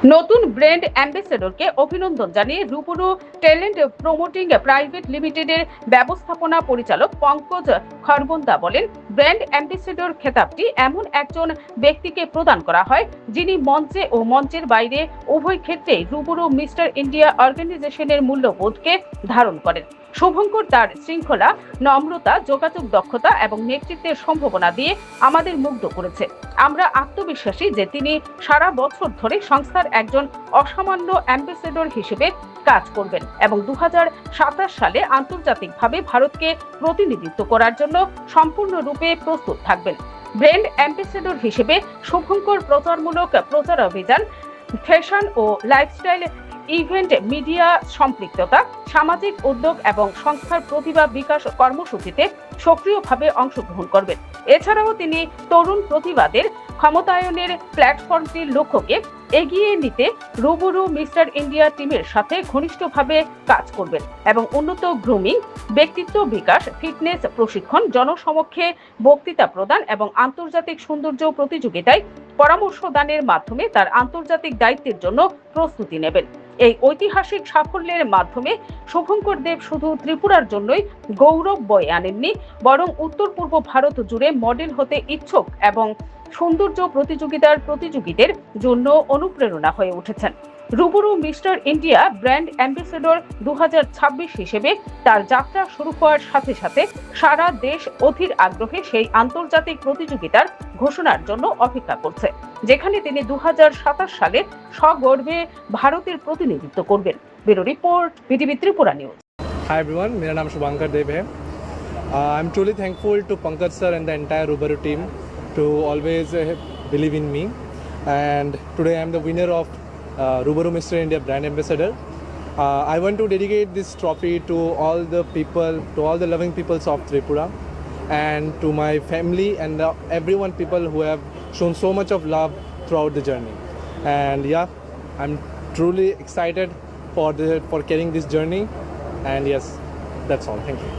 নতুন ব্র্যান্ড অ্যাম্বাসেডরকে অভিনন্দন জানিয়ে রূপরু ট্যালেন্ট প্রমোটিং প্রাইভেট লিমিটেডের ব্যবস্থাপনা পরিচালক পঙ্কজ খরবন্দা বলেন, ব্র্যান্ড অ্যাম্বাসেডর খেতাবটি এমন একজন ব্যক্তিকে প্রদান করা হয় যিনি মঞ্চে ও মঞ্চের বাইরে উভয় ক্ষেত্রেই রূপরু মিস্টার ইন্ডিয়া অর্গানাইজেশনের মূল্যবোধকে ধারণ করেন। শুভঙ্কর তার শৃঙ্খলা, নম্রতা, যোগাযোগ দক্ষতা এবং নেতৃত্বের সম্ভাবনা দিয়ে আমাদের মুগ্ধ করেছে। আমরা আত্মবিশ্বাসী যে তিনি সারা বছর ধরে সংস্থার একজন অসামান্য অ্যাম্বাসেডর হিসেবে কাজ করবেন এবং 2027 সালে আন্তর্জাতিকভাবে ভারতকে প্রতিনিধিত্ব করার জন্য সম্পূর্ণরূপে প্রস্তুত থাকবেন। ব্র্যান্ড অ্যাম্বাসেডর হিসেবে শুভঙ্কর প্রচারমূলক প্রচার অভিযান, ফ্যাশন ও লাইফস্টাইল ইভেন্ট, মিডিয়া সম্পৃক্ততা, সামাজিক উদ্যোগ এবং সংস্থার প্রতিভা বিকাশ কর্মসূচিতে সক্রিয়ভাবে অংশগ্রহণ করবেন। এছাড়াও তিনি তরুণ প্রতিবাদের ক্ষমতায়নের প্ল্যাটফর্মটির লক্ষ্যকে এগিয়ে নিতে রূপরু মিস্টার ইন্ডিয়া টিমের সাথে ঘনিষ্ঠভাবে কাজ করবেন এবং উন্নত গ্রুমিং, ব্যক্তিত্ব বিকাশ, ফিটনেস প্রশিক্ষণ, জনসমক্ষে বক্তৃতা প্রদান এবং আন্তর্জাতিক সৌন্দর্য প্রতিযোগিতায় পরামর্শ দানের মাধ্যমে তার আন্তর্জাতিক দায়িত্বের জন্য প্রস্তুতি নেবেন। এই ঐতিহাসিক সাফল্যের মাধ্যমে শুভঙ্কর দেব শুধু ত্রিপুরার জন্যই গৌরব বয়ে আনেননি, বরং উত্তর পূর্ব ভারত জুড়ে মডেল হতে ইচ্ছুক এবং সৌন্দর্য প্রতিযোগীদের জন্য অনুপ্রেরণা হয়ে উঠেছেন। রূপরু মিস্টার ইন্ডিয়া ব্র্যান্ড অ্যাম্বাসেডর 2026 হিসেবে তার যাত্রা শুরু হওয়ার সাথে সাথে সারা দেশ অধীর আগ্রহে সেই আন্তর্জাতিক প্রতিযোগিতার ঘোষণার জন্য অপেক্ষা করছে, যেখানে তিনি 2027 সালে সগর্বে ভারতের প্রতিনিধিত্ব করবেন। Bureau report, BTV Tripura news. Hi everyone, मेरा नाम शुभंकर देव है। I'm truly thankful to Pankaj sir and the entire Roobaroo team to always believe in me. And today I'm the winner of Roobaroo Mr. India Brand Ambassador. I want to dedicate this trophy to all the people, to all the loving peoples of Tripura, and to my family and everyone people who have shown so much of love throughout the journey. And yeah, I'm truly excited for carrying this journey. And yes, that's all. Thank you.